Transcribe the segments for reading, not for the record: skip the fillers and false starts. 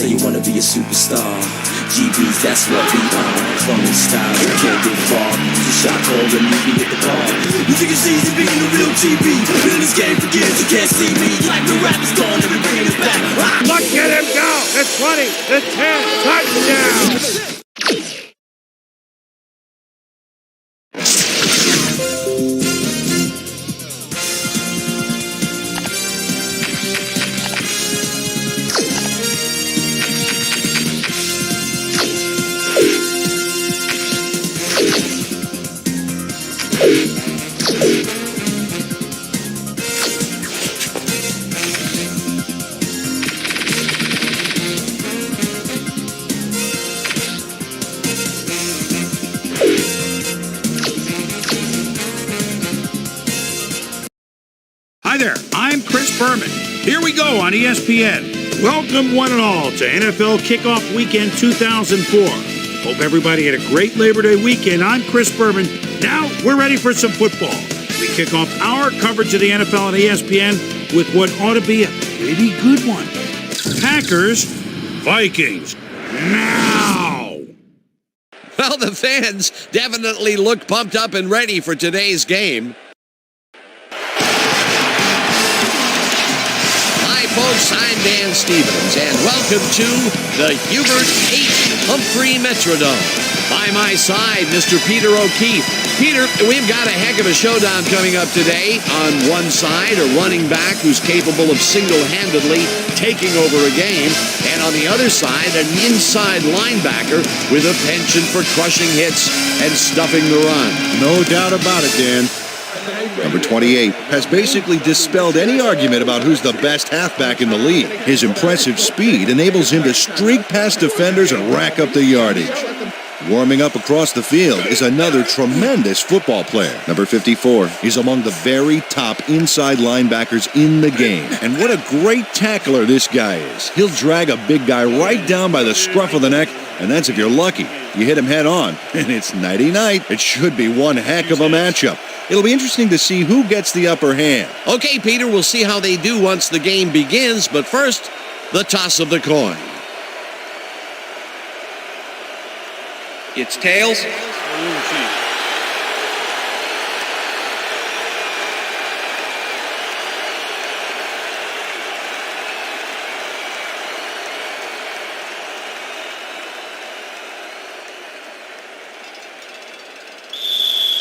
say you wanna be a superstar. GBs, that's what we are. Fun and style, you can't get far. You shot call and meet me at the bar. You think it's easy being a real GB? Been in this game for years, you can't see me. Like the rap is gone and we're bringing it back. Look at him go! The 20, the 10, touchdown! Hi there, I'm Chris Berman. Here we go on ESPN. Welcome one and all to NFL Kickoff Weekend 2004. Hope everybody had a great Labor Day weekend. I'm Chris Berman. Now we're ready for some football. We kick off our coverage of the NFL on ESPN with what ought to be a pretty good one. Packers, Vikings, now! Well, the fans definitely look pumped up and ready for today's game. Folks, I'm Dan Stevens, and welcome to the Hubert H. Humphrey Metrodome. By my side, Mr. Peter O'Keefe. Peter, we've got a heck of a showdown coming up today. On one side, a running back who's capable of single-handedly taking over a game, and on the other side, an inside linebacker with a penchant for crushing hits and stuffing the run. No doubt about it, Dan. Number 28 has basically dispelled any argument about who's the best halfback in the league. His impressive speed enables him to streak past defenders and rack up the yardage. Warming up across the field is another tremendous football player. Number 54 is among the very top inside linebackers in the game. And what a great tackler this guy is. He'll drag a big guy right down by the scruff of the neck, and that's if you're lucky. You hit him head on, and it's nighty-night. It should be one heck of a matchup. It'll be interesting to see who gets the upper hand. Okay, Peter, we'll see how they do once the game begins, but first, the toss of the coin. It's tails.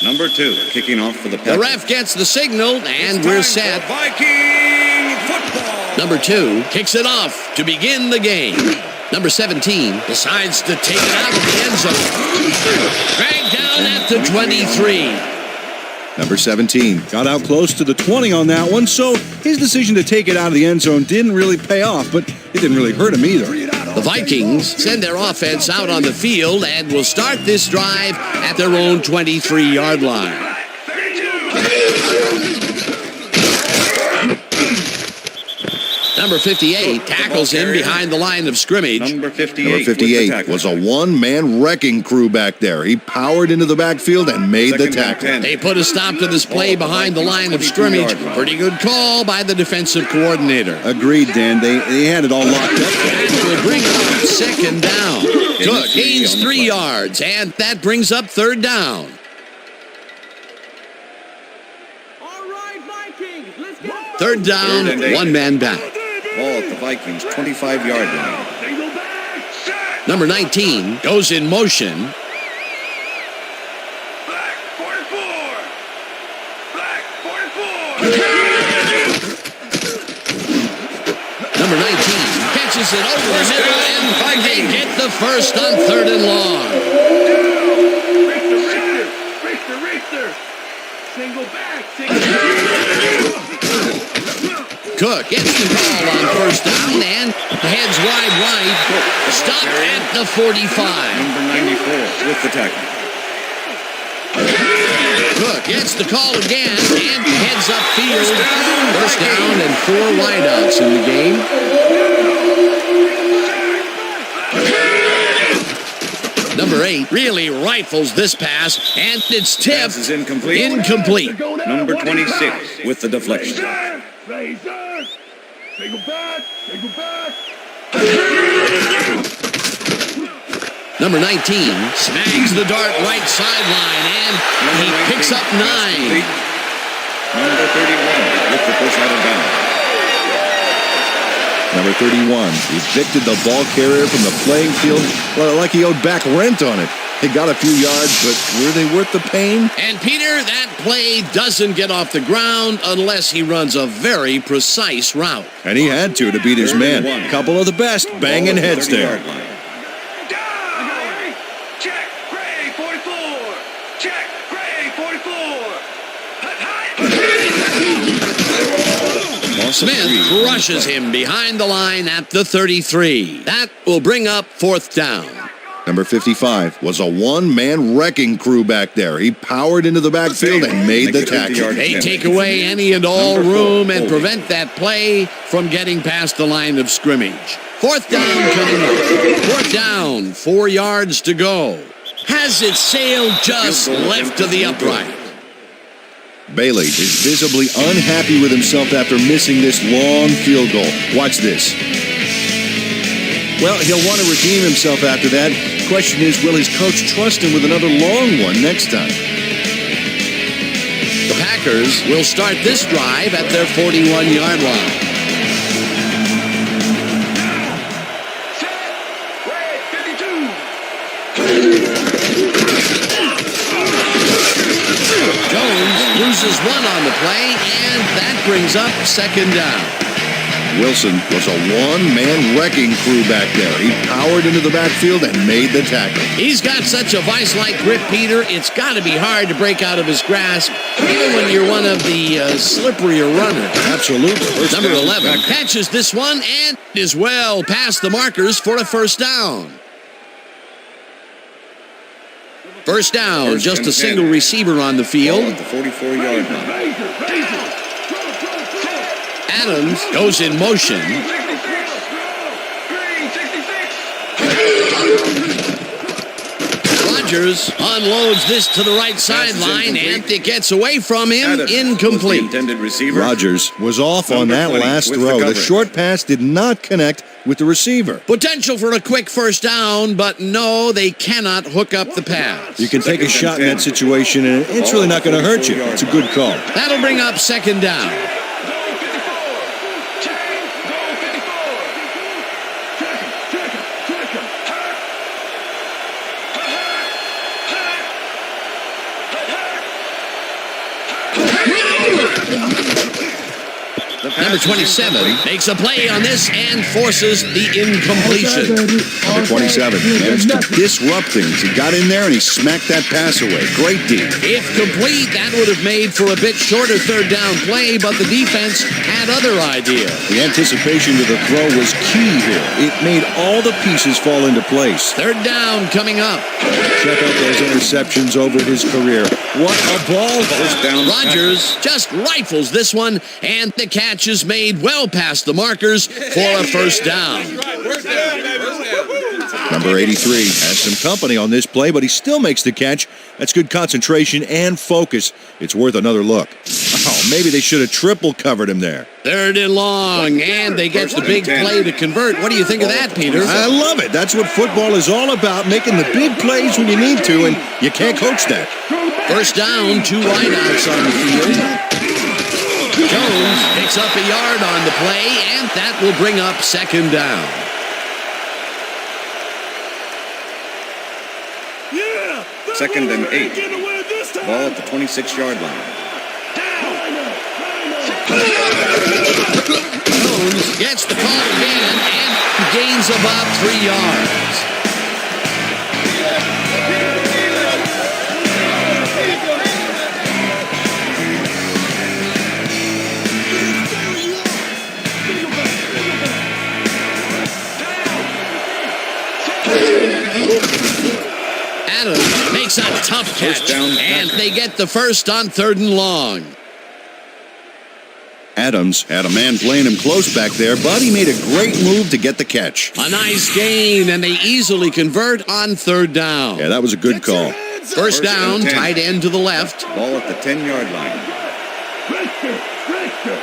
Number 2, kicking off for the Packers. The ref gets the signal, and we're set. Viking football. Number 2 kicks it off to begin the game. Number 17 decides to take it out of the end zone. Dragged down at the 23. Number 17 got out close to the 20 on that one, so his decision to take it out of the end zone didn't really pay off, but it didn't really hurt him either. The Vikings send their offense out on the field and will start this drive at their own 23-yard line. Number 58 tackles him behind the line of scrimmage. Number 58 was a one-man wrecking crew back there. He powered into the backfield and made the tackle. They put a stop to this play behind the line of scrimmage. Pretty good call by the defensive coordinator. Agreed, Dan. They had it all locked up. That will bring up second down. Cook gains 3 yards, and that brings up third down. Third down, one man back. Ball at the Vikings' 25-yard line. Number 19 goes in motion. Black 44. Number 19 catches it over the middle, and they get the first on third and long. Richter. Single back. Cook gets the call on first down and heads wide right. Stopped at the 45. Number 94 with the tackle. Cook gets the call again and heads upfield. First down and 4 wideouts in the game. Number 8 really rifles this pass, and it's tipped. Pass is incomplete. Number 26 with the deflection. Razor. Take it back. Number 19 snags the dart right sideline, and he picks up 9. Number 31 with the first out of bounds. Number 31 evicted the ball carrier from the playing field, well, like he owed back rent on it. He got a few yards, but were they worth the pain? And Peter, that play doesn't get off the ground unless he runs a very precise route. And he had to beat his man. Couple of the best banging heads there. Check, Gray, 44. Check, Gray, 44. Smith crushes him behind the line at the 33. That will bring up 4th down. Number 55 was a one-man wrecking crew back there. He powered into the backfield and made the tackle. They take away any and all room and prevent that play from getting past the line of scrimmage. 4th down coming up. 4th down, 4 yards to go. Has it sailed just left to the upright. Bailey is visibly unhappy with himself after missing this long field goal. Watch this. Well, he'll want to redeem himself after that. Question is, will his coach trust him with another long one next time? The Packers will start this drive at their 41-yard line. Jones loses 1 on the play, and that brings up 2nd down. Wilson was a one-man wrecking crew back there. He powered into the backfield and made the tackle. He's got such a vice-like grip, Peter. It's got to be hard to break out of his grasp, even when you're one of the slipperier runners. Absolutely. Number 11 catches this one and is well past the markers for a 1st down. 1st down, just a single receiver on the field. At the 44-yard line. Adams goes in motion. Rodgers unloads this to the right sideline, and it gets away from him. Incomplete. Rodgers was off on that last throw. The short pass did not connect with the receiver. Potential for a quick 1st down, but no, they cannot hook up the pass. You can take a shot in that situation, and it's really not going to hurt you. It's a good call. That'll bring up 2nd down. Number 27 makes a play on this and forces the incompletion. Number 27 managed to disrupt things. He got in there and he smacked that pass away. Great D. If complete, that would have made for a bit shorter 3rd down play, but the defense had other ideas. The anticipation to the throw was key here. It made all the pieces fall into place. 3rd down coming up. Check out those interceptions over his career. What a ball. Rodgers just rifles this one, and the catch is made well past the markers for a 1st down. Number 83 has some company on this play, but he still makes the catch. That's good concentration and focus. It's worth another look. Oh, maybe they should have triple covered him there. 3rd and long, and they get the big play to convert. What do you think of that, Peter? I love it. That's what football is all about, making the big plays when you need to, and you can't coach that. 1st down, 2 wideouts on the field. Jones picks up a yard on the play, and that will bring up 2nd down. Second and 8. Ball at the 26-yard line. Jones gets the call again and gains about 3 yards. Adams makes a tough catch, and they get the 1st on 3rd and long. Adams had a man playing him close back there, but he made a great move to get the catch. A nice gain, and they easily convert on 3rd down. Yeah, that was a good call. 1st down, tight end to the left. Ball at the 10-yard line.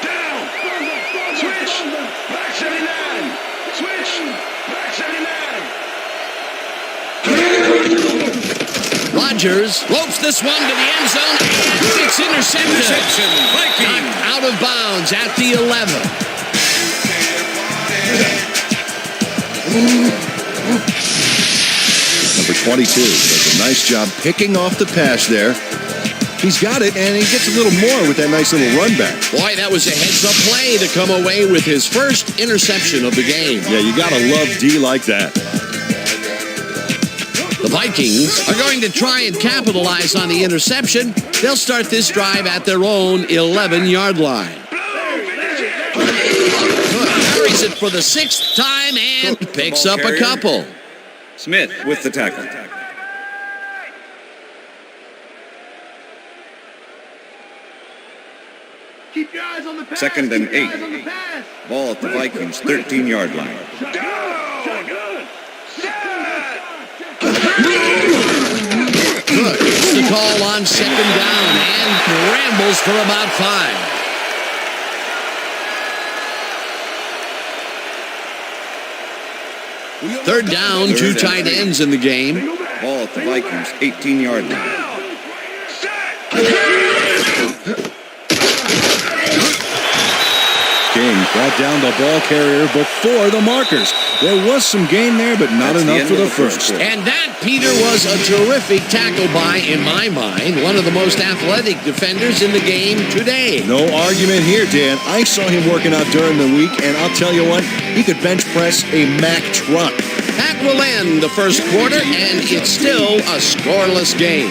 Down. Switch. Back 79. Switch. Back 79. Rogers ropes this one to the end zone, and it's intercepted. Interception, Vikings. Knocked out of bounds at the 11. Number 22 does a nice job picking off the pass there. He's got it, and he gets a little more with that nice little run back. Boy, that was a heads-up play to come away with his first interception of the game. Yeah, you got to love D like that. The Vikings are going to try and capitalize on the interception. They'll start this drive at their own 11-yard line. Carries it for the 6th time and picks up a couple. Smith with the tackle. Keep your eyes on the pass. 2nd and Keep your 8. eyes on the pass. Ball at the Vikings' 13-yard line. Good. It's the call on 2nd down and rambles for about 5. Third down, 2 tight ends in the game. Ball at the Vikings' 18-yard line. King brought down the ball carrier before the markers. There was some gain there, but not enough for the first. And that, Peter, was a terrific tackle by, in my mind, one of the most athletic defenders in the game today. No argument here, Dan. I saw him working out during the week, and I'll tell you what, he could bench press a Mack truck. That will end the first quarter, and it's still a scoreless game.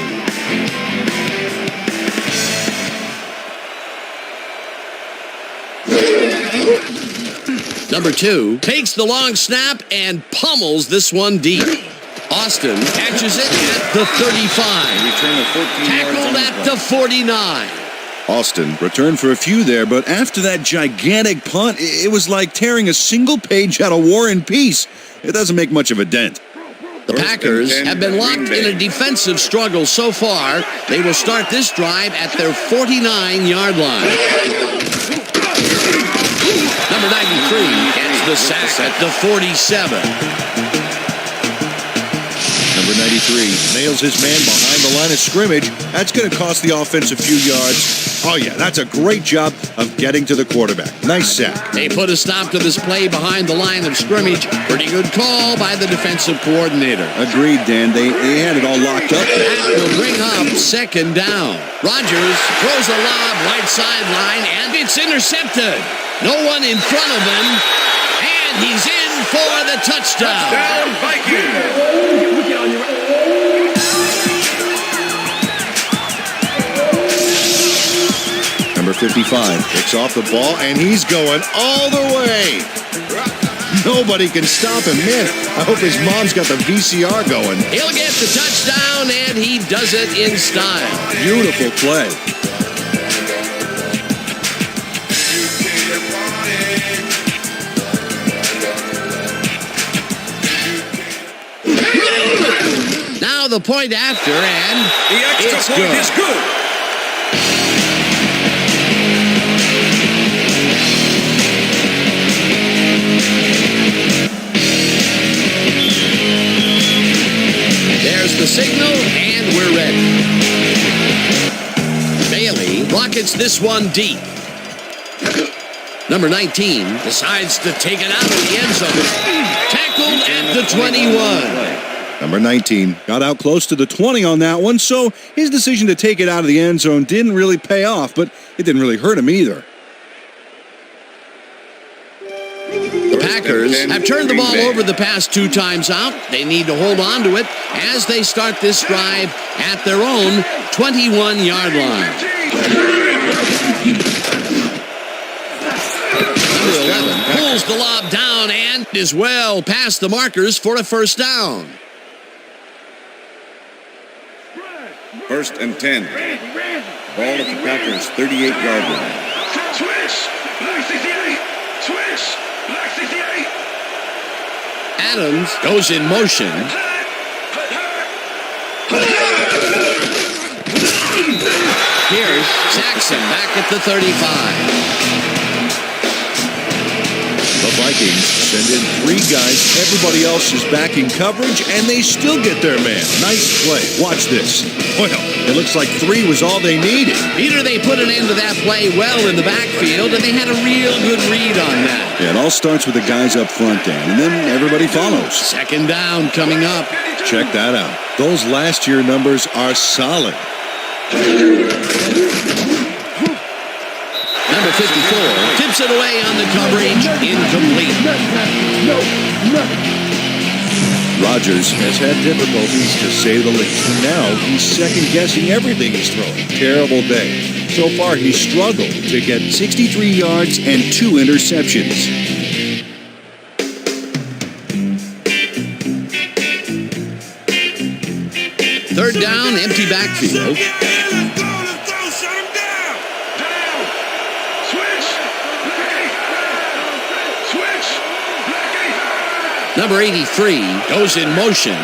Number 2 takes the long snap and pummels this one deep. Austin catches it at the 35. Return of 14 Tackled yards at the 49. Austin returned for a few there, but after that gigantic punt, it was like tearing a single page out of War and Peace. It doesn't make much of a dent. The Packers have been locked in a defensive struggle so far. They will start this drive at their 49-yard line. Number 93 gets the sack at the 47. Number 93 nails his man behind the line of scrimmage. That's going to cost the offense a few yards. Oh, yeah, that's a great job of getting to the quarterback. Nice sack. They put a stop to this play behind the line of scrimmage. Pretty good call by the defensive coordinator. Agreed, Dan. They had it all locked up there. That will bring up 2nd down. Rogers throws a lob right sideline, and it's intercepted. No one in front of him, and he's in for the touchdown. Touchdown, Vikings! Number 55 picks off the ball, and he's going all the way. Nobody can stop him. Man, I hope his mom's got the VCR going. He'll get the touchdown, and he does it in style. Beautiful play. Now the point after, and The extra it's point good. is good. There's the signal, and we're ready. Bailey rockets this one deep. Number 19 decides to take it out of the end zone. Tackled at the 21. Number 19 got out close to the 20 on that one, so his decision to take it out of the end zone didn't really pay off, but it didn't really hurt him either. The Packers have turned the ball over the past 2 times out. They need to hold on to it as they start this drive at their own 21-yard line. Number 11 pulls the lob down and is well past the markers for a first down. 1st and 10. Ball at the Packers' 38-yard line. Switch! Black 68! Switch! Black 68! Adams goes in motion. Here's Jackson back at the 35. The Vikings send in 3 guys. Everybody else is back in coverage, and they still get their man. Nice play. Watch this. Well, it looks like 3 was all they needed. Peter, they put an end to that play well in the backfield, and they had a real good read on that. Yeah, it all starts with the guys up front, Dan, and then everybody follows. Second down coming up. Check that out. Those last year numbers are solid. Number 54 tips it away on the coverage. Incomplete. Rodgers has had difficulties, to say the least. Now he's second-guessing everything he's throwing. Terrible day. So far, he's struggled to get 63 yards and 2 interceptions. Third down, empty backfield. Number 83 goes in motion.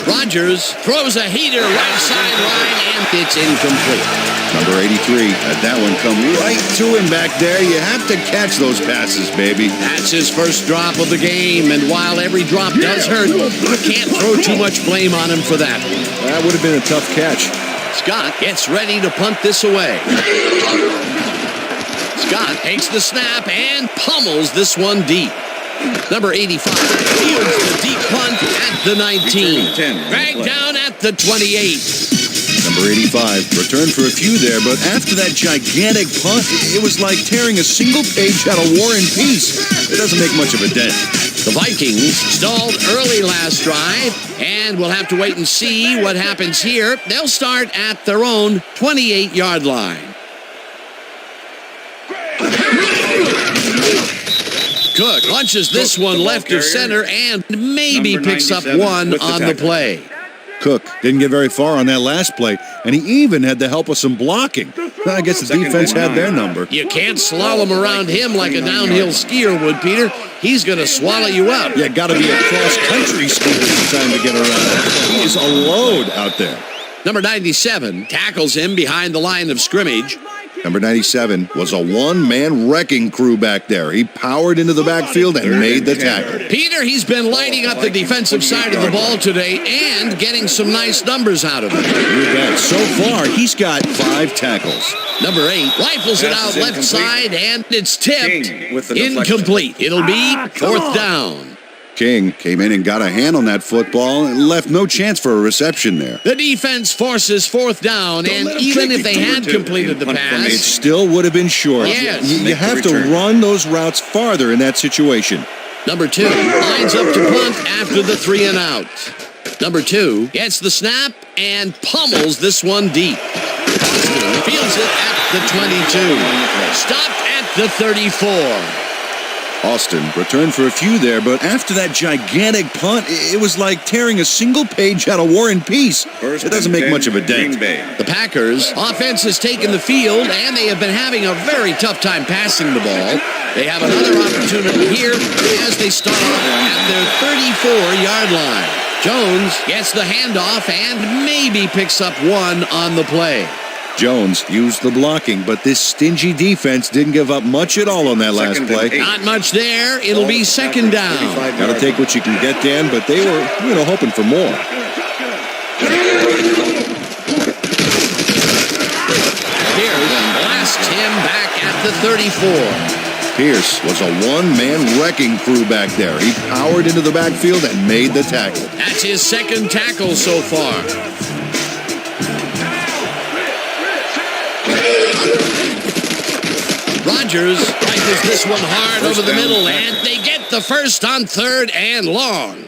Rodgers throws a heater right sideline, and it's incomplete. Number 83 had that one come right to him back there. You have to catch those passes, baby. That's his first drop of the game, and while every drop does hurt, you can't throw too much blame on him for that. That would have been a tough catch. Scott gets ready to punt this away. Scott takes the snap and pummels this one deep. Number 85 fields the deep punt at the 19. Dragged down at the 28. Number 85 returned for a few there, but after that gigantic punt, it was like tearing a single page out of War and Peace. It doesn't make much of a dent. The Vikings stalled early last drive, and we'll have to wait and see what happens here. They'll start at their own 28-yard line. Cook punches this one left of center and maybe picks up one on the play. Cook didn't get very far on that last play, and he even had the help of some blocking. I guess the defense had their number. You can't slalom around him like a downhill skier would, Peter. He's going to swallow you up. Yeah, got to be a cross-country skier trying to get around. He's a load out there. Number 97 tackles him behind the line of scrimmage. Number 97 was a one-man wrecking crew back there. He powered into the backfield and made the tackle. Peter, he's been lighting up the defensive side of the ball today and getting some nice numbers out of it. You bet. So far, he's got 5 tackles. Number 8 rifles it out left side, and it's tipped. Incomplete. It'll be 4th down. King came in and got a hand on that football and left no chance for a reception there. The defense forces 4th down, and even if they had completed the it pass, still would have been short. Yes. You have to run those routes farther in that situation. Number 2 lines up to punt after the 3 and out. Number 2 gets the snap and pummels this one deep. Fields it at the 22. Stopped at the 34. Austin returned for a few there, but after that gigantic punt, it was like tearing a single page out of War and Peace. It doesn't make much of a dent. The Packers' offense has taken the field, and they have been having a very tough time passing the ball. They have another opportunity here as they start at their 34-yard line. Jones gets the handoff and maybe picks up one on the play. Jones used the blocking, but this stingy defense didn't give up much at all on that last play. Not much there. It'll be 2nd down. Got to take what you can get, Dan, but they were, hoping for more. Pierce blasts him back at the 34. Pierce was a one-man wrecking crew back there. He powered into the backfield and made the tackle. That's his 2nd tackle so far. Rodgers rifles this one hard over the middle, and they get the first on 3rd and long.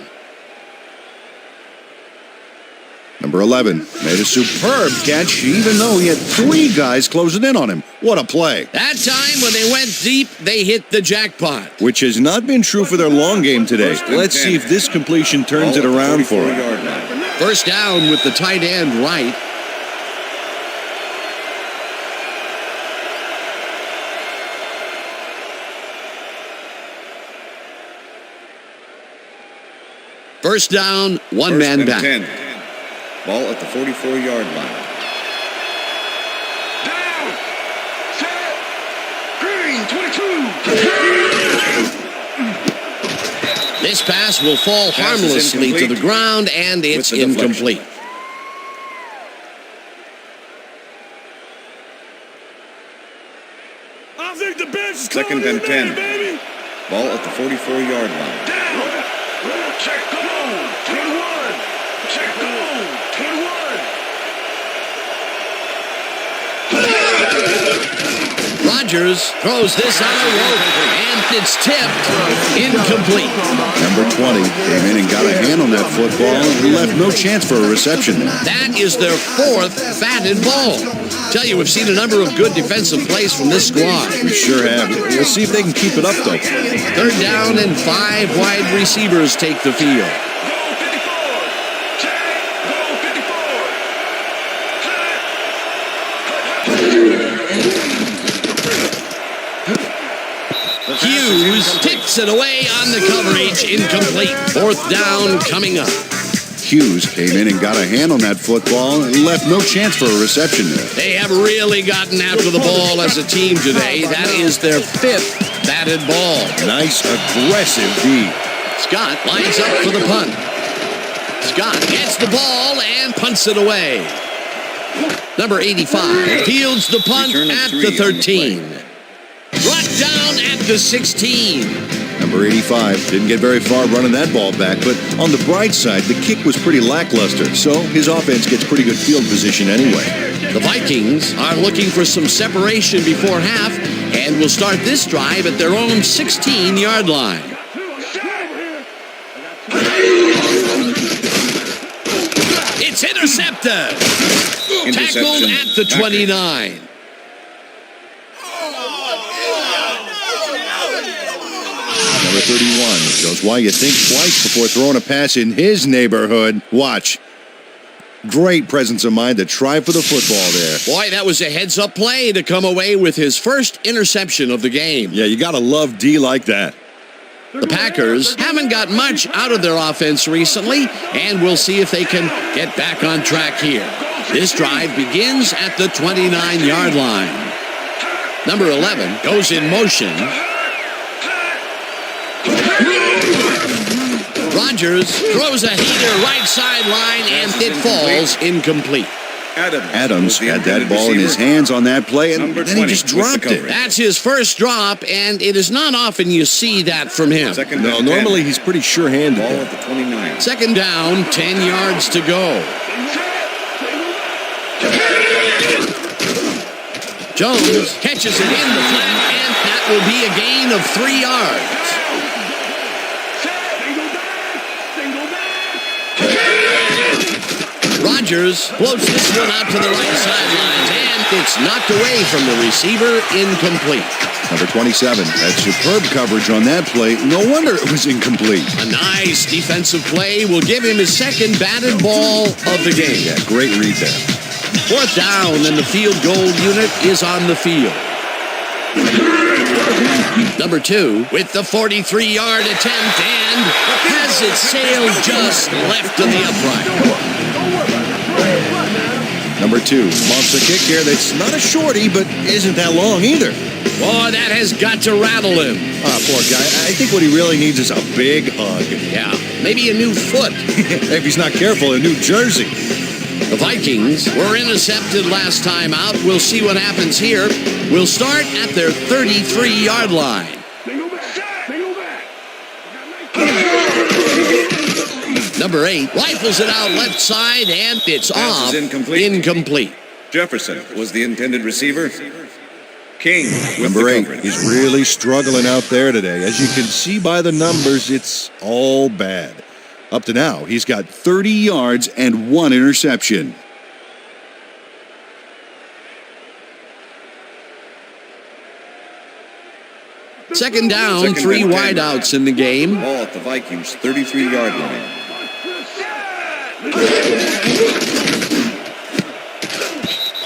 Number 11 made a superb catch, even though he had 3 guys closing in on him. What a play. That time, when they went deep, they hit the jackpot. Which has not been true for their long game today. Let's see if this completion turns it around for him. First down with the tight end right. First down, one man back. 10. Ball at the 44-yard line. Down, set, green, 22. pass will fall Pass is harmlessly to the incomplete. ground, and it's With the deflection. incomplete. I think the bench is Second coming and in, 10. baby. Ball at the 44-yard line. Down. Check goal. 21. Check goal. 21. Rogers throws this on a rope, and it's tipped. Incomplete. Number 20 came in and got a hand on that football and left no chance for a reception there. That is their fourth batted ball. Tell you, we've seen a number of good defensive plays from this squad. We sure have. We'll see if they can keep it up, though. Third down and 5 wide receivers take the field. Goal 54. Check. Goal 54. Hughes tips it away on the coverage. Incomplete. Fourth down coming up. Hughes came in and got a hand on that football and left no chance for a reception there. They have really gotten after the ball as a team today. That is their fifth batted ball. Nice, aggressive D. Scott lines up for the punt. Scott gets the ball and punts it away. Number 85 fields the punt Return of at 3 the on the 13. Brought down at the 16. Number 85 didn't get very far running that ball back, but on the bright side, the kick was pretty lackluster, so his offense gets pretty good field position anyway. The Vikings are looking for some separation before half and will start this drive at their own 16-yard line. It's intercepted. Tackled at the 29. Number 31 shows why you think twice before throwing a pass in his neighborhood. Watch. Great presence of mind to try for the football there. Boy, that was a heads-up play to come away with his first interception of the game. Yeah, you gotta love D like that. The Packers haven't got much out of their offense recently, and we'll see if they can get back on track here. This drive begins at the 29-yard line. Number 11 goes in motion. Rogers throws a heater right sideline, and it falls incomplete. Adams had that ball in his hands on that play, and then he just dropped it. That's his first drop, and it is not often you see that from him. No, normally he's pretty sure-handed. Ball at the 29. Second down, 10 yards to go. Jones catches it in the flat, and that will be a gain of 3 yards. Rogers floats this one out to the right sidelines, and it's knocked away from the receiver, incomplete. Number 27 had superb coverage on that play. No wonder it was incomplete. A nice defensive play will give him his second batted ball of the game. Yeah, great read there. Fourth down, and the field goal unit is on the field. Number 2 with the 43-yard attempt, and has it sailed just left of the upright. Number 2 bumps a kick here that's not a shorty, but isn't that long either. Boy, that has got to rattle him. Poor guy. I think what he really needs is a big hug. Yeah, maybe a new foot. If he's not careful, a new jersey. The Vikings were intercepted last time out. We'll see what happens here. We'll start at their 33-yard line. Number 8 rifles it out left side, and it's Pass off. is incomplete. Incomplete. Jefferson was the intended receiver. King with Number the 8 coverage. is really struggling out there today. As you can see by the numbers, it's all bad. Up to now, he's got 30 yards and 1 interception. Second down, Second 3 and 10. wideouts in the game. Ball at the Vikings' 33-yard line.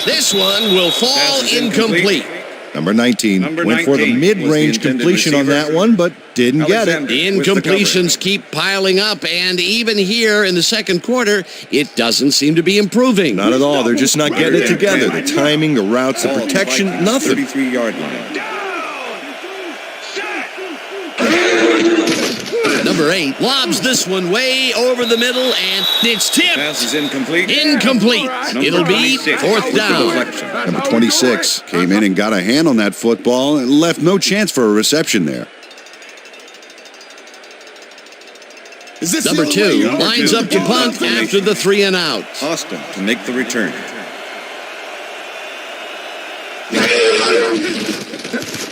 This one will fall Pass is incomplete. Number 19 Number went for the 19 mid-range was the intended completion on receiver. that one, but didn't get it. Alexander. The With the incompletions keep piling up, and even here in the second quarter, it doesn't seem to be improving. Not at all. They're just not getting it together. The timing, the routes, the Ball at protection, Vikings' nothing. 33-yard line. Number 8 lobs this one way over the middle, and it's tipped. Pass is incomplete. Incomplete. It'll be 26. fourth down. Deflection. Number 26 came in and got a hand on that football and left no chance for a reception there. Number 2 lines up to punt after the 3 and out. Austin to make the return.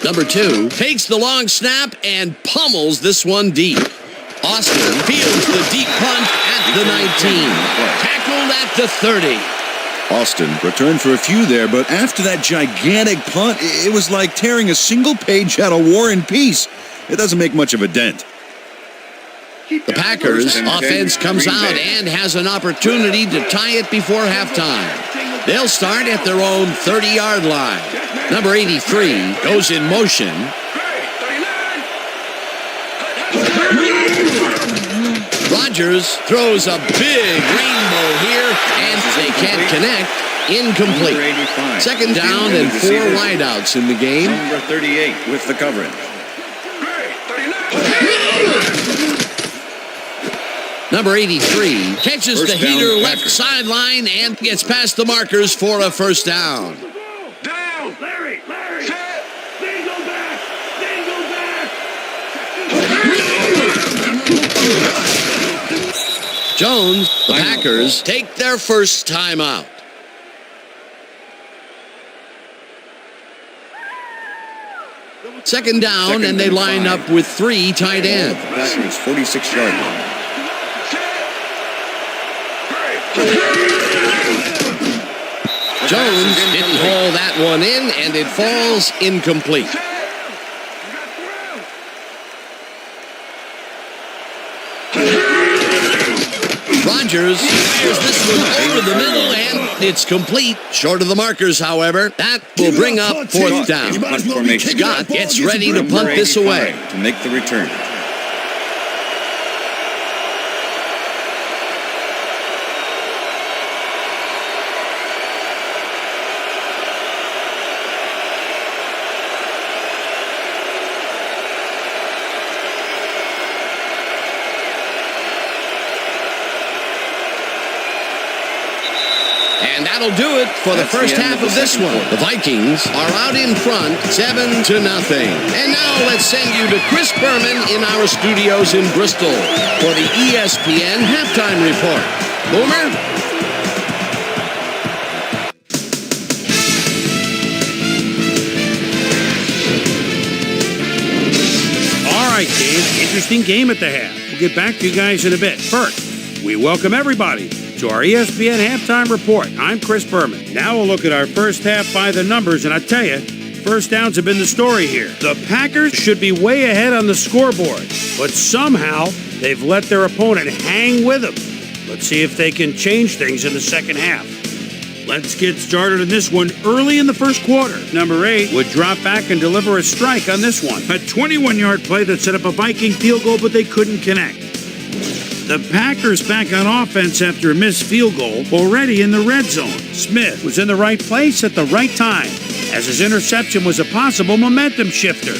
Number 2 takes the long snap and pummels this one deep. Austin fields the deep punt at the 19. Tackled at the 30. Austin returned for a few there, but after that gigantic punt, it was like tearing a single page out of War and Peace. It doesn't make much of a dent. The Packers offense comes out and has an opportunity to tie it before halftime. They'll start at their own 30-yard line. Number 83 goes in motion. Rodgers throws a big rainbow here, and they can't connect. Incomplete. Second down and 4 wideouts in the game. Number 38 with the coverage. Number 83 catches First the heater down, left Packers. sideline and gets past the markers for a first down. Down. Larry. Set. Then go back. Jones, the Packers take their first time out. Second down, and they line up with 3 tight ends. Packers 46-yard line. Jones didn't haul that one in, and it falls incomplete. Rodgers fires this one over the middle, and it's complete. Short of the markers, however. That will bring up fourth down. Punt formation. Scott gets ready to Number punt this away. 85 to make the return. And that'll do it for the That's first the end half of of the this second one. quarter. The Vikings are out in front, 7-0. And now let's send you to Chris Berman in our studios in Bristol for the ESPN Halftime Report. Boomer? All right, Dave. Interesting game at the half. We'll get back to you guys in a bit. First, we welcome everybody to our ESPN Halftime Report. I'm Chris Berman. Now we'll look at our first half by the numbers, and I tell you, first downs have been the story here. The Packers should be way ahead on the scoreboard, but somehow they've let their opponent hang with them. Let's see if they can change things in the second half. Let's get started on this one early in the first quarter. Number 8 would drop back and deliver a strike on this one. A 21-yard play that set up a Viking field goal, but they couldn't connect. The Packers back on offense after a missed field goal, already in the red zone. Smith was in the right place at the right time, as his interception was a possible momentum shifter.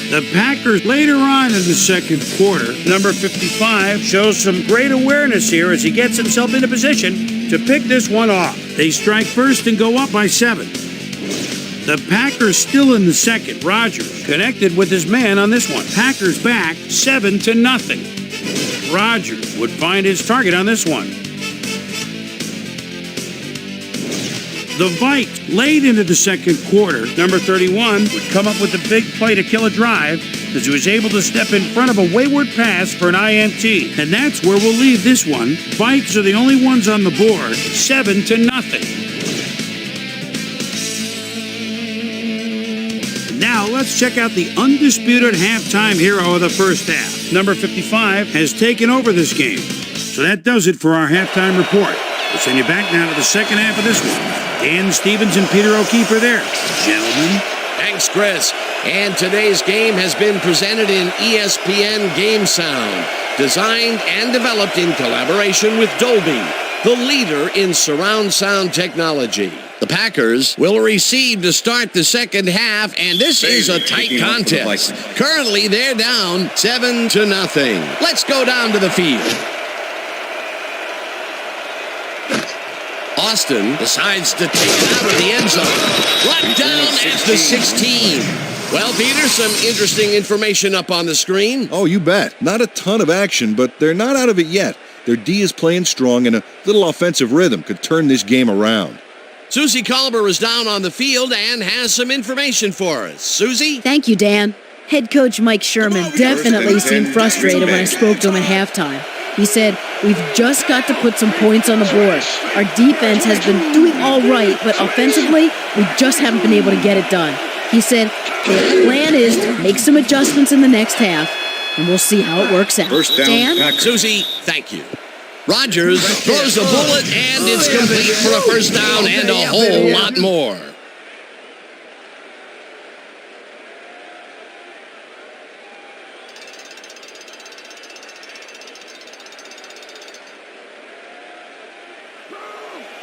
The Packers later on in the second quarter, number 55 shows some great awareness here as he gets himself into position to pick this one off. They strike first and go up by 7. The Packers still in the second. Rodgers connected with his man on this one. Packers back 7-0. Rodgers would find his target on this one. The Vikes, late into the second quarter, number 31 would come up with a big play to kill a drive as he was able to step in front of a wayward pass for an INT. And that's where we'll leave this one. Vikes are the only ones on the board, 7-0. Now let's check out the undisputed halftime hero of the first half. Number 55 has taken over this game. So that does it for our halftime report. We'll send you back now to the second half of this one. Dan Stevens and Peter O'Keefe are there. Gentlemen. Thanks, Chris. And today's game has been presented in ESPN Game Sound, designed and developed in collaboration with Dolby, the leader in surround sound technology. The Packers will receive to start the second half, and this is a tight contest. Currently, they're down 7-0. Let's go down to the field. Austin decides to take it out of the end zone. Brought down at the 16. Well, Peter, some interesting information up on the screen. Oh, you bet. Not a ton of action, but they're not out of it yet. Their D is playing strong, and a little offensive rhythm could turn this game around. Susie Colber is down on the field and has some information for us. Susie? Thank you, Dan. Head coach Mike Sherman definitely seemed frustrated when I spoke to him at halftime. He said, "We've just got to put some points on the board. Our defense has been doing all right, but offensively, we just haven't been able to get it done." He said, "The plan is to make some adjustments in the next half, and we'll see how it works out." First down, Dan? Packers. Susie, thank you. Rogers throws a bullet, and it's complete for a first down and a whole lot more.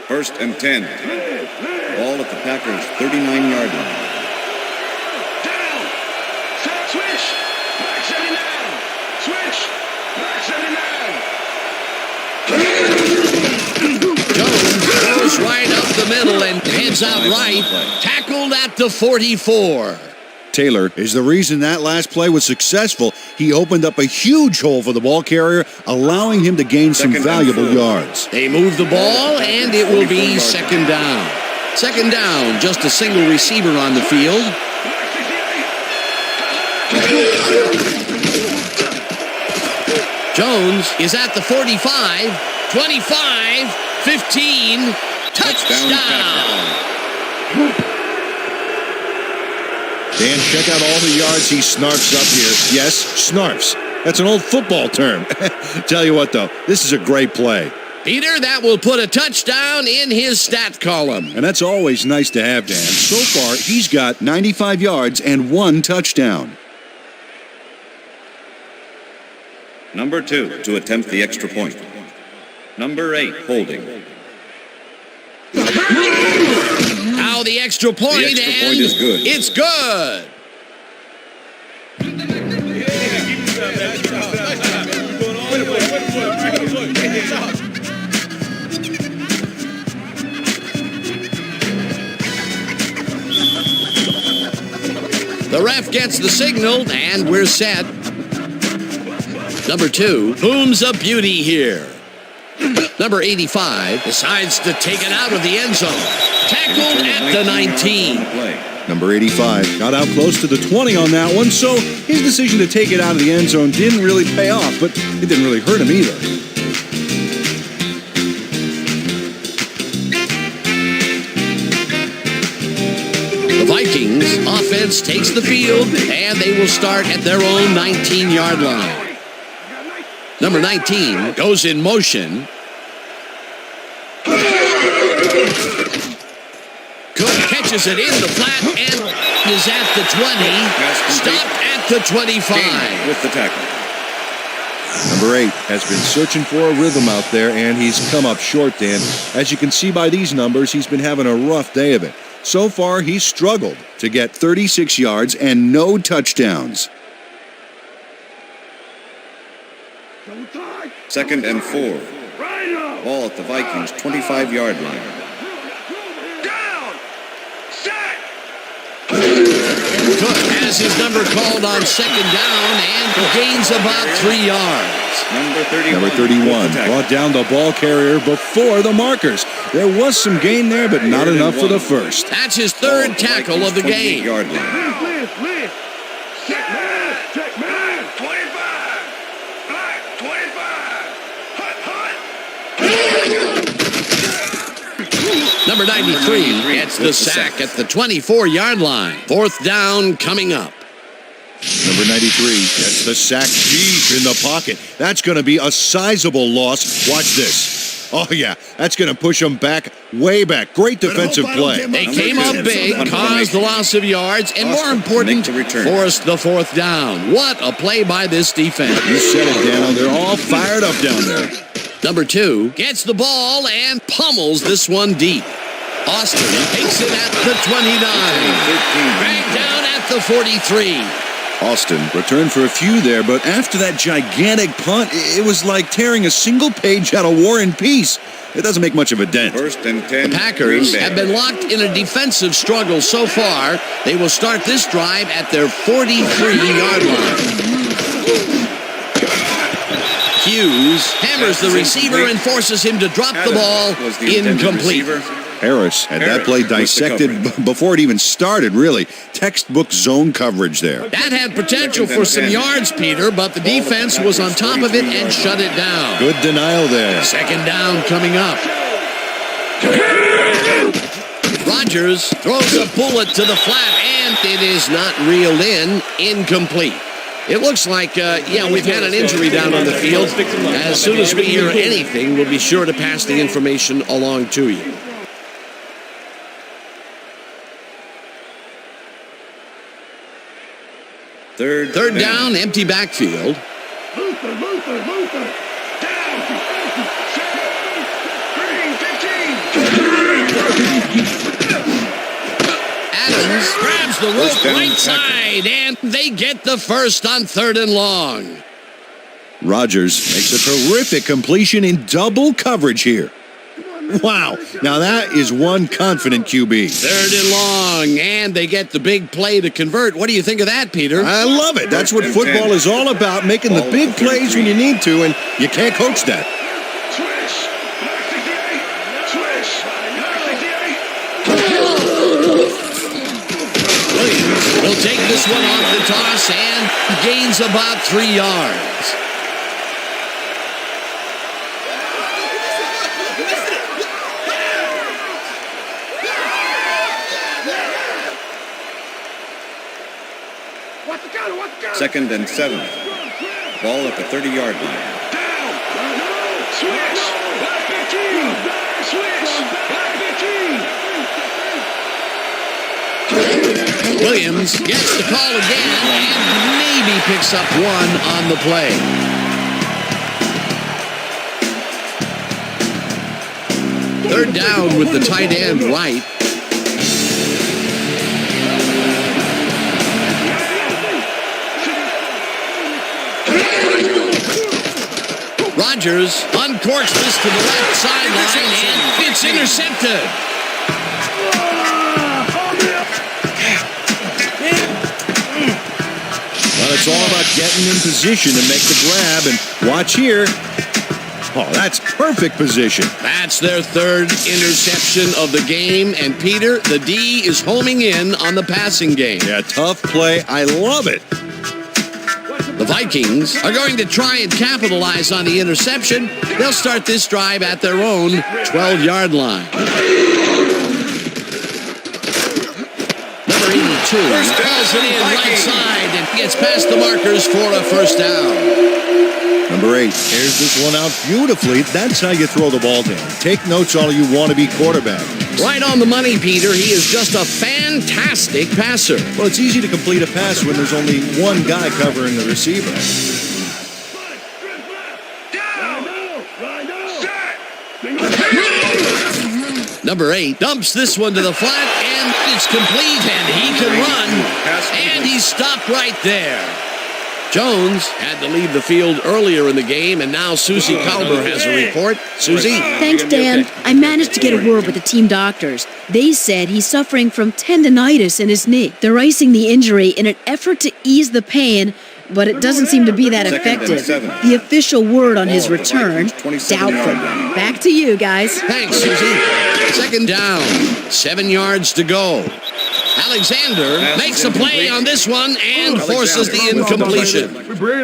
First and 10. Ball at the Packers' 39-yard line. Down. Switch. Back 79. Switch. Back 79. Jones goes right up the middle and heads out right. Tackled at the 44. Taylor is the reason that last play was successful. He opened up a huge hole for the ball carrier, allowing him to gain some valuable yards. They move the ball, and it will be second down. Second down, just a single receiver on the field. Jones is at the 45, 25, 15, touchdown. Dan, check out all the yards he snarfs up here. Yes, snarfs. That's an old football term. Tell you what, though, this is a great play. Peter, that will put a touchdown in his stat column. And that's always nice to have, Dan. So far, he's got 95 yards and 1 touchdown. Number 2 to attempt the extra point. Number 8, holding. Now the extra point, The extra and point is good. It's good. The ref gets the signal, and we're set. Number 2, Boom's a beauty here. Number 85 decides to take it out of the end zone. Tackled at the 19. Number 85 got out close to the 20 on that one, so his decision to take it out of the end zone didn't really pay off, but it didn't really hurt him either. The Vikings offense takes the field, and they will start at their own 19-yard line. Number 19 goes in motion. Cook catches it in the flat and is at the 20. Stopped at the 25. With the tackle. Number 8 has been searching for a rhythm out there, and he's come up short, Dan. As you can see by these numbers, he's been having a rough day of it. So far, he's struggled to get 36 yards and no touchdowns. Second and 4. Ball at the Vikings' 25-yard line. Down. Set. Cook has his number called on second down and gains about 3 yards. Number 31 brought down the ball carrier before the markers. There was some gain there, but not enough for the first. That's his third tackle of the game. Yard line. Live. Check man. Check man. 25. Black. 25. Hut. Number 93 gets the sack at the 24-yard line. Fourth down coming up. Number 93 gets the sack deep in the pocket. That's going to be a sizable loss. Watch this. Oh, yeah, that's going to push them back, way back. Great defensive play. They came up big, caused the loss of yards, and more important, forced the fourth down. What a play by this defense. You said it, Dano. They're all fired up down there. Number 2 gets the ball and pummels this one deep. Austin takes it at the 29. Dragged down at the 43. Austin returned for a few there, but after that gigantic punt, it was like tearing a single page out of War and Peace. It doesn't make much of a dent. First and 10. The Packers have been locked in a defensive struggle so far. They will start this drive at their 43-yard line. Hughes hammers the receiver and forces him to drop the ball. Incomplete. Harris had that play dissected before it even started, really. Textbook zone coverage there. That had potential for some yards, Peter, but the defense was on top of it and shut it down. Good denial there. Second down coming up. Rodgers throws a bullet to the flat, and it is not reeled in. Incomplete. It looks like, we've had an injury down on the field. As soon as we hear anything, we'll be sure to pass the information along to you. Third down, empty backfield. Luther. Down. Green, 15. Adams grabs the rope right side, and they get the first on 3rd and long. Rodgers makes a terrific completion in double coverage here. Wow, now that is one confident QB. 3rd and long, and they get the big play to convert. What do you think of that, Peter? I love it. That's what football is all about, making the big plays when you need to, and you can't coach that. Swish. Williams will take this one off the toss and gains about 3 yards. Second and 7. Ball at the 30-yard line. Swish. Back 15. Swish. Back 15. Williams gets the call again and maybe picks up one on the play. Third down with the tight end right. Rodgers uncorks this to the left sideline, and it's intercepted. Well, it's all about getting in position to make the grab, and watch here. Oh, that's perfect position. That's their 3rd interception of the game, and Peter, the D is homing in on the passing game. Yeah, tough play. I love it. The Vikings are going to try and capitalize on the interception. They'll start this drive at their own 12-yard line. Number 82 calls it in right side and gets past the markers for a first down. Number 8 airs this one out beautifully. That's how you throw the ball down. Take notes all you want to be quarterback. Right on the money, Peter. He is just a fantastic passer. Well, it's easy to complete a pass when there's only one guy covering the receiver. Number 8 dumps this one to the flat, and it's complete, and he can run. And he's stopped right there. Jones had to leave the field earlier in the game, and now Susie Kalber has a report. Susie? Thanks, Dan. I managed to get a word with the team doctors. They said he's suffering from tendonitis in his knee. They're icing the injury in an effort to ease the pain, but it doesn't seem to be that effective. The official word on his return, doubtful. Back to you, guys. Thanks, Susie. Second down, 7 yards to go. Alexander makes a play on this one and forces the incompletion.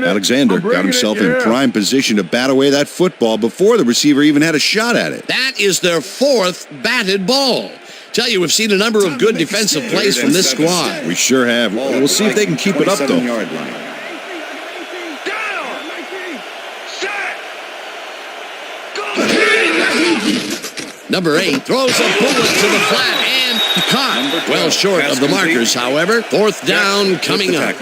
Alexander got himself in prime position to bat away that football before the receiver even had a shot at it. That is their 4th batted ball. Tell you, we've seen a number of good defensive plays from this squad. We sure have. We'll see if they can keep it up, though. Number 8 throws a bullet to the flat and caught. Well short of the markers, however. 4th down coming up.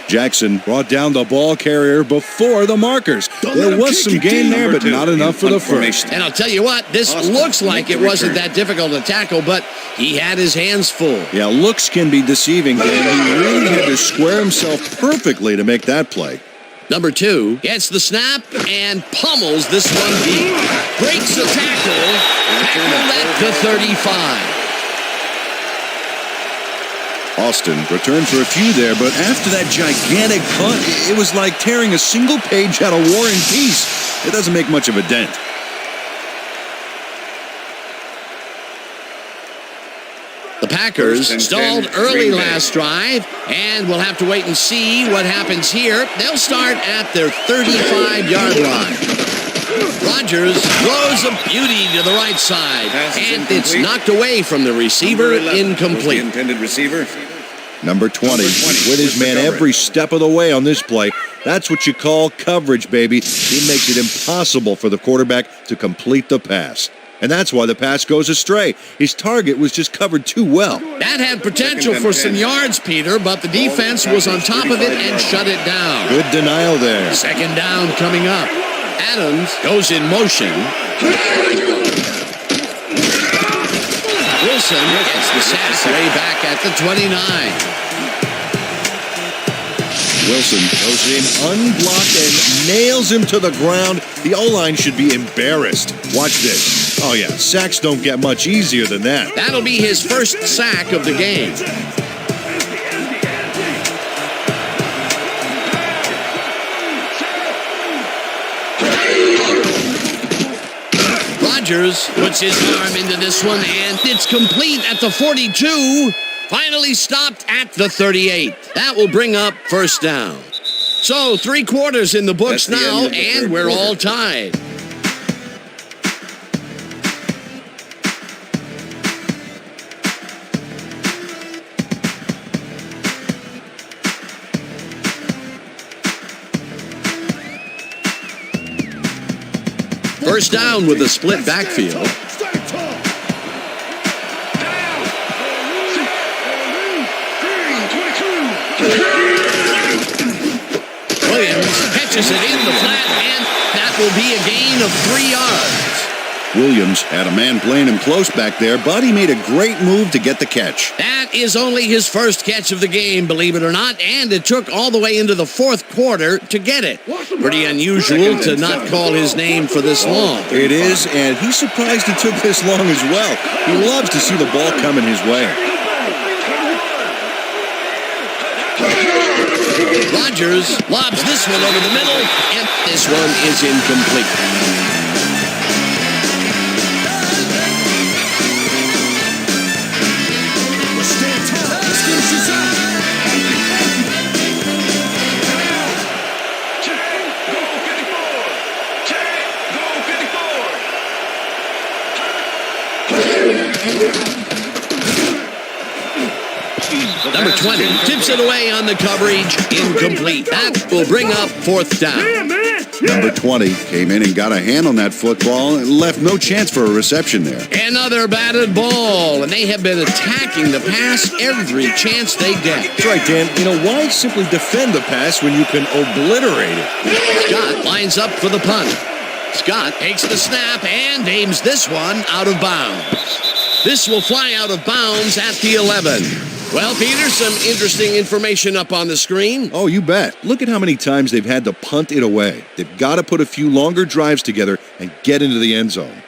Jackson brought down the ball carrier before the markers. There was some gain there, but not enough for the first. And I'll tell you what, this looks like it wasn't that difficult to tackle, but he had his hands full. Yeah, looks can be deceiving, Dan. He really had to square himself perfectly to make that play. Number 2 gets the snap and pummels this one deep. Breaks the tackle. Tackled at the 35. Austin returned for a few there, but after that gigantic punt, it was like tearing a single page out of War and Peace. It doesn't make much of a dent. The Packers stalled early last drive, and we'll have to wait and see what happens here. They'll start at their 35-yard line. Rodgers throws a beauty to the right side, and it's knocked away from the receiver, incomplete. Intended receiver. Number 20 with his man every step of the way on this play. That's what you call coverage, baby. He makes it impossible for the quarterback to complete the pass. And that's why the pass goes astray. His target was just covered too well. That had potential for some yards, Peter, but the defense was on top of it and shut it down. Good denial there. Second down coming up. Adams goes in motion. Wilson gets the sack way back at the 29. Wilson goes in unblocked and nails him to the ground. The O-line should be embarrassed. Watch this. Oh, yeah, sacks don't get much easier than that. That'll be his first sack of the game. Rodgers puts his arm into this one, and it's complete at the 42. Finally stopped at the 38. That will bring up first down. So 3 quarters in the books now, and we're all tied. First down with a split backfield. Williams catches it in the flat, and that will be a gain of 3 yards. Williams had a man playing him close back there, but he made a great move to get the catch. That is only his first catch of the game, believe it or not, and it took all the way into the 4th quarter to get it. Pretty unusual to not call his name for this long. It is, and he's surprised it took this long as well. He loves to see the ball coming his way. Rodgers lobs this one over the middle, and this one is incomplete. Number 20 tips it away on the coverage, incomplete. That will bring up 4th down. Number 20 came in and got a hand on that football and left no chance for a reception there. Another batted ball, and they have been attacking the pass every chance they get. That's right, Dan. You know, why simply defend the pass when you can obliterate it? Scott lines up for the punt. Scott takes the snap and aims this one out of bounds. This will fly out of bounds at the 11. Well, Peter, some interesting information up on the screen. Oh, you bet. Look at how many times they've had to punt it away. They've got to put a few longer drives together and get into the end zone.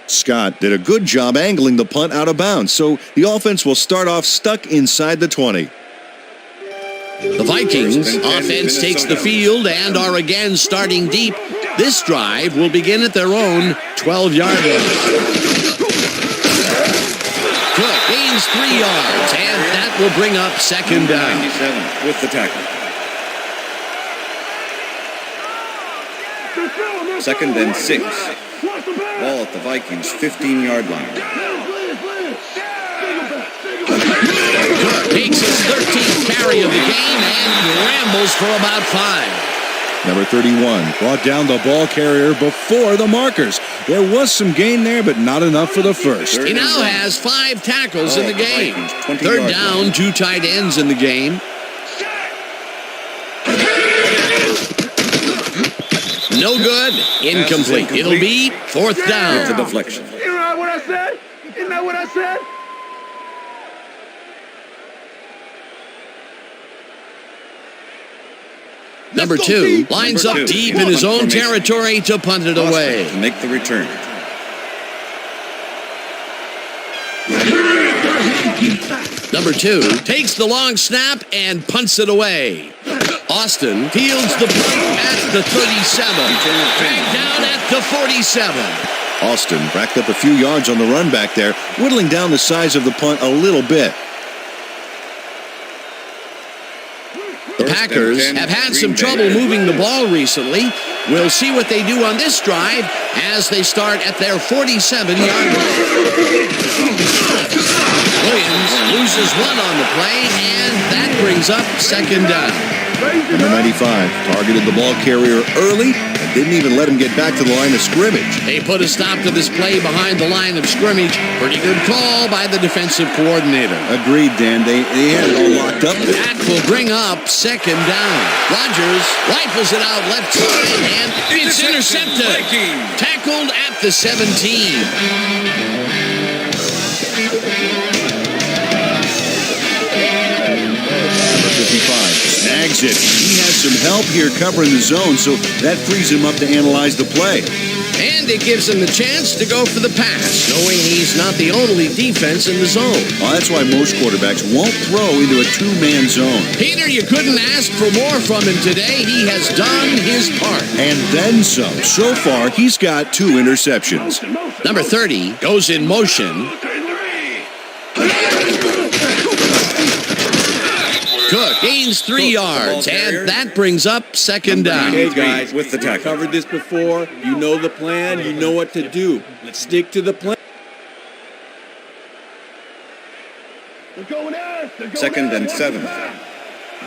Scott did a good job angling the punt out of bounds, so the offense will start off stuck inside the 20. The Vikings offense takes the field and are again starting deep. This drive will begin at their own 12-yard line. Cook gains 3 yards, and that will bring up second down. 97 with the tackle. Second and 6. Ball at the Vikings' 15-yard line. Cook takes his 13th carry of the game and rambles for about 5. Number 31 brought down the ball carrier before the markers. There was some gain there, but not enough for the first. He now has 5 tackles in the game. Third down, 2 tight ends in the game. No good. Incomplete. It'll be fourth down. It's a deflection. You know what I said? Isn't that what I said? Number 2 lines up deep in his own territory to punt it away. To make the return. Number 2 takes the long snap and punts it away. Austin fields the punt at the 37. Back down at the 47. Austin racked up a few yards on the run back there, whittling down the size of the punt a little bit. The Packers have had some trouble moving the ball recently. We'll see what they do on this drive as they start at their 47-yard line. Williams loses one on the play, and that brings up second down. Number 95 targeted the ball carrier early and didn't even let him get back to the line of scrimmage. They put a stop to this play behind the line of scrimmage. Pretty good call by the defensive coordinator. Agreed, Dan. They had it all locked up. That will bring up second down. Rodgers rifles it out left side, and it's intercepted. Tackled at the 17. Snags it. He has some help here covering the zone, so that frees him up to analyze the play. And it gives him the chance to go for the pass, knowing he's not the only defense in the zone. Well, that's why most quarterbacks won't throw into a two-man zone. Peter, you couldn't ask for more from him today. He has done his part. And then some. So far, he's got 2 interceptions. Number 30 goes in motion. Cook gains 3 yards, and that brings up second down. Hey guys, with the tackle. Covered this before. You know the plan. You know what to do. Let's stick to the plan. They're going in. They're going Second in. and 7.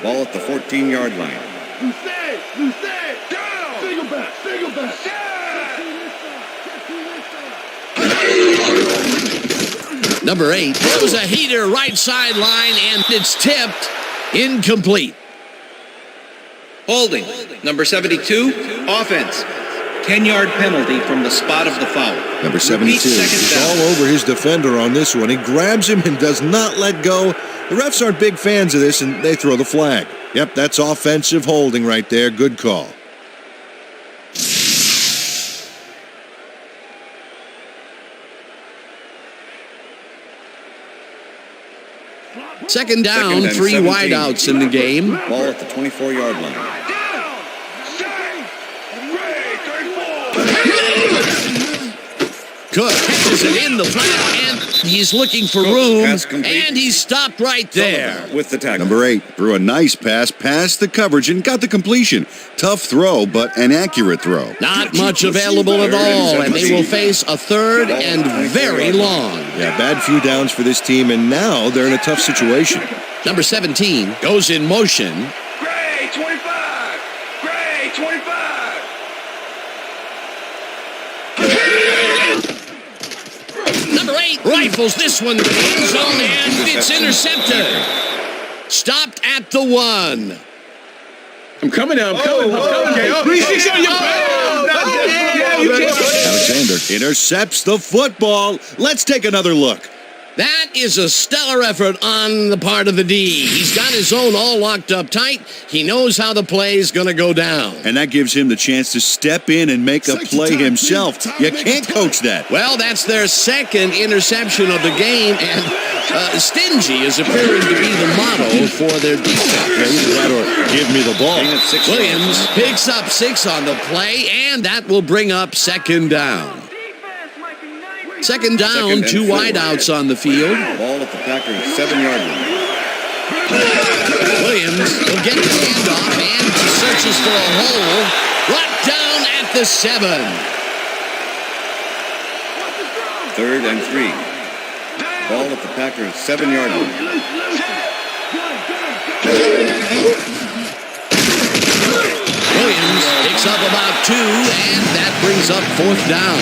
Ball at the 14-yard line. Loose down. Single back. Number 8 throws a heater right sideline, and it's tipped. Incomplete. Holding. Number 72, offense. 10-yard penalty from the spot of the foul. Number 72 is all over his defender on this one. He grabs him and does not let go. The refs aren't big fans of this, and they throw the flag. Yep, that's offensive holding right there. Good call. Second down, 3 wideouts in the game. Ball at the 24-yard line. Cook catches it in the flat, and he's looking for room, and he's stopped right there. With the tackle. Number 8 threw a nice pass past the coverage and got the completion. Tough throw, but an accurate throw. Not much available at all, and they will face a third and very long. Yeah, bad few downs for this team, and now they're in a tough situation. Number 17 goes in motion. Gray, 25. Gray, 25. Number 8 rifles this one to the end zone, and it's intercepted. Stopped at the 1. I'm coming now. I'm coming. Alexander intercepts the football. Let's take another look. That is a stellar effort on the part of the D. He's got his zone all locked up tight. He knows how the play is going to go down. And that gives him the chance to step in and make a play himself. You can't coach that. Well, that's their second interception of the game, and stingy is appearing to be the motto for their defense. Either that or give me the ball. Williams picks up 6 on the play, and that will bring up second down. Second down, 2 wideouts on the field. Ball at the Packers' 7-yard line. Williams will get the handoff, and he searches for a hole. Brought down at the 7. 3rd and 3. Ball at the Packers' 7-yard line. Williams picks up about 2, and that brings up 4th down.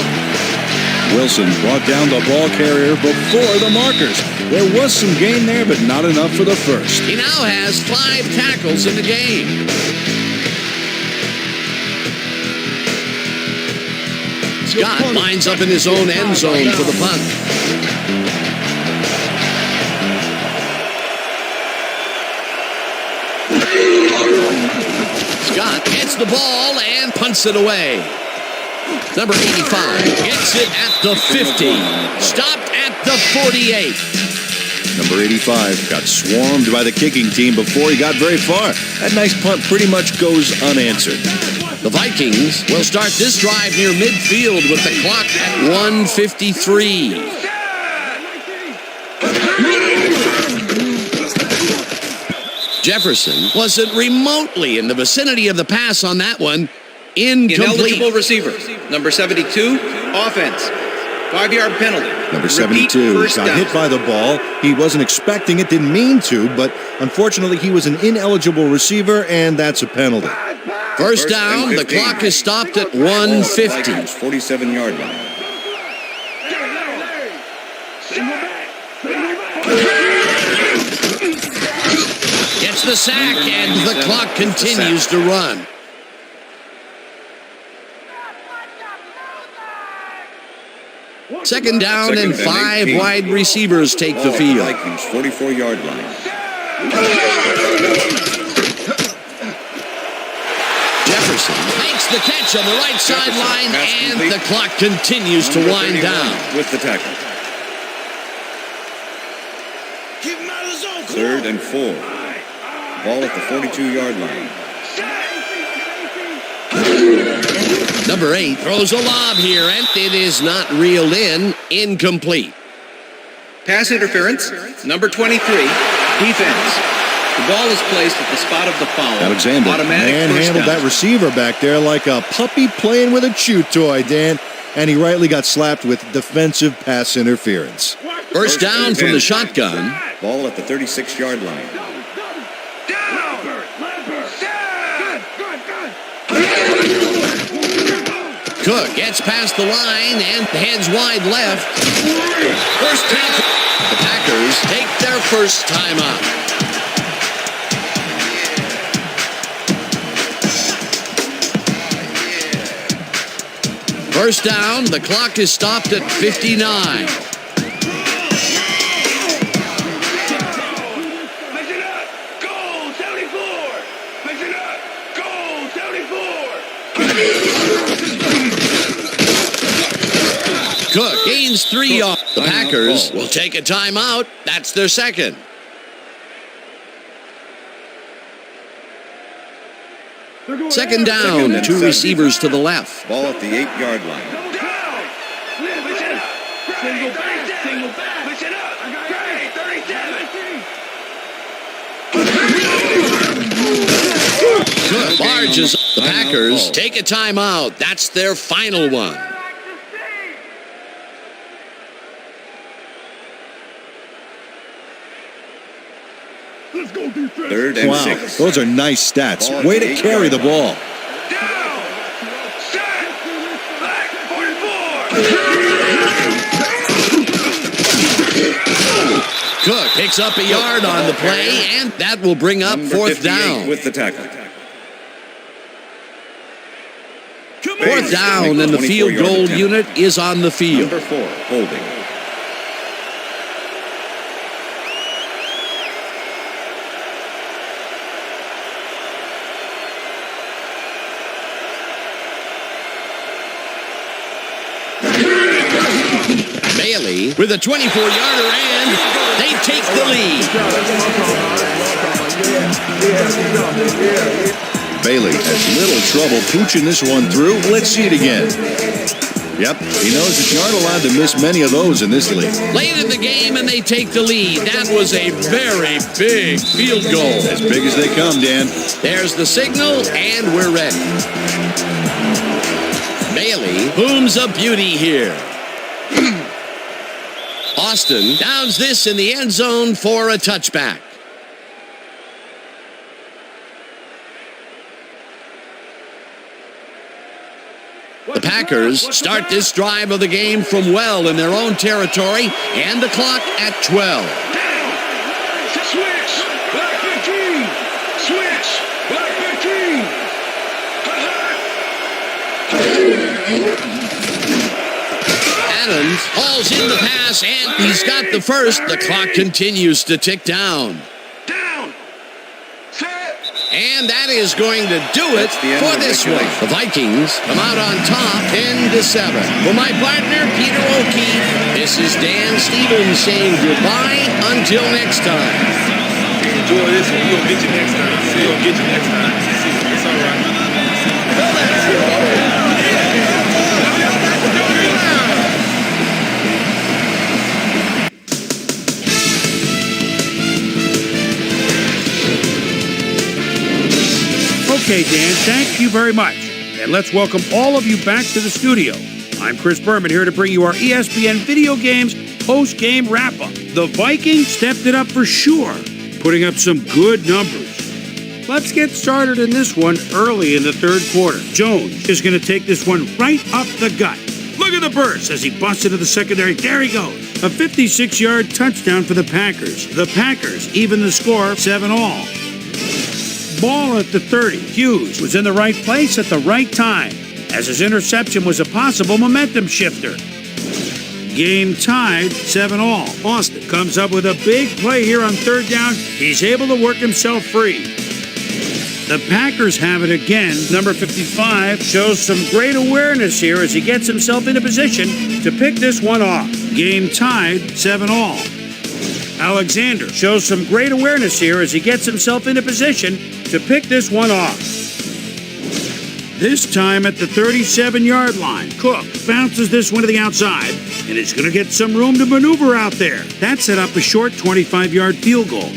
Wilson brought down the ball carrier before the markers. There was some gain there, but not enough for the first. He now has 5 tackles in the game. Scott lines up in his own end zone for the punt. Scott gets the ball and punts it away. Number 85 gets it at the 50. Stopped at the 48. Number 85 got swarmed by the kicking team before he got very far. That nice punt pretty much goes unanswered. The Vikings will start this drive near midfield with the clock at 1:53. Jefferson wasn't remotely in the vicinity of the pass on that one. Incomplete. Ineligible receiver. Number 72, offense. 5-yard penalty. Number 72 got hit by the ball. He wasn't expecting it, didn't mean to, but unfortunately he was an ineligible receiver, and that's a penalty. First down, the clock is stopped at 1:50. 47-yard line. Gets the sack, and the clock continues to run. Second down and 5 wide receivers take the field. Vikings 44-yard line. Jefferson makes the catch on the right sideline, and the clock continues to wind down. With the tackle. Third and 4. Ball at the 42-yard line. Number 8 throws a lob here, and it is not reeled in. Incomplete. Pass interference. Number 23, defense. The ball is placed at the spot of the foul. Alexander manhandled that receiver back there like a puppy playing with a chew toy, Dan, and he rightly got slapped with defensive pass interference. First down from the shotgun. Ball at the 36-yard line. Cook gets past the line and heads wide left. First tackle. The Packers take their first timeout. First down, the clock is stopped at 59. Cook gains 3 yards. The Packers will take a timeout. That's their second. Second down, 2 receivers to the left. Ball at the 8-yard line. Cook barges. The Packers take a timeout. That's their final one. Third and 6. Those are nice stats. Way to carry the ball. Cook picks up a yard on the play, and that will bring up fourth down. With the tackle. Fourth down, and the field goal unit is on the field. Number 4, holding. Bailey with a 24-yarder, and they take the lead. Bailey has little trouble pooching this one through. Let's see it again. Yep, he knows that you aren't allowed to miss many of those in this league. Late in the game, and they take the lead. That was a very big field goal. As big as they come, Dan. There's the signal, and we're ready. Bailey booms a beauty here. Austin downs this in the end zone for a touchback. The Packers start this drive of the game from well in their own territory, and the clock at 12. Switch! Back 15! Switch! Back 15! calls in the pass, and he's got the first. The clock continues to tick down. And that is going to do it for this one. The Vikings come out on top 10-7. For my partner, Peter O'Keefe, this is Dan Stevens saying goodbye until next time. Enjoy this one. We'll get you next time. We'll get you next time. It's all right. Okay, Dan, thank you very much. And let's welcome all of you back to the studio. I'm Chris Berman here to bring you our ESPN Video Games post-game wrap-up. The Vikings stepped it up for sure, putting up some good numbers. Let's get started in this one early in the third quarter. Jones is going to take this one right up the gut. Look at the burst as he busts into the secondary. There he goes. A 56-yard touchdown for the Packers. The Packers even the score 7-all. Ball at the 30. Hughes was in the right place at the right time, as his interception was a possible momentum shifter. Game tied 7-all. Austin comes up with a big play here on third down. He's able to work himself free. The Packers have it again. Number 55 shows some great awareness here as he gets himself in a position to pick this one off. Game tied 7-all. Alexander shows some great awareness here as he gets himself in a position to pick this one off. This time at the 37-yard line, Cook bounces this one to the outside, and is going to get some room to maneuver out there. That set up a short 25-yard field goal.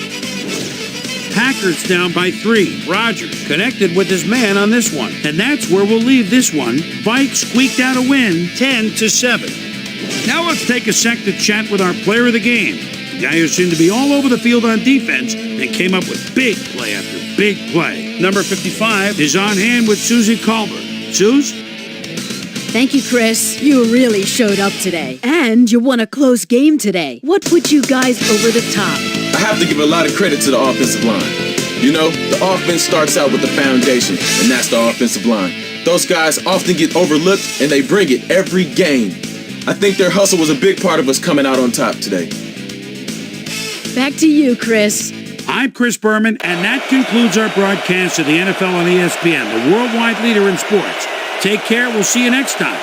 Packers down by 3. Rodgers connected with his man on this one, and that's where we'll leave this one. Vikes squeaked out a win, 10-7. Now let's take a sec to chat with our player of the game. The guy who seemed to be all over the field on defense and came up with big play after big play. Number 55 is on hand with Susie Colbert. Suze? Thank you, Chris. You really showed up today. And you won a close game today. What put you guys over the top? I have to give a lot of credit to the offensive line. You know, the offense starts out with the foundation, and that's the offensive line. Those guys often get overlooked, and they bring it every game. I think their hustle was a big part of us coming out on top today. Back to you, Chris. I'm Chris Berman, and that concludes our broadcast of the NFL on ESPN, the worldwide leader in sports. Take care. We'll see you next time.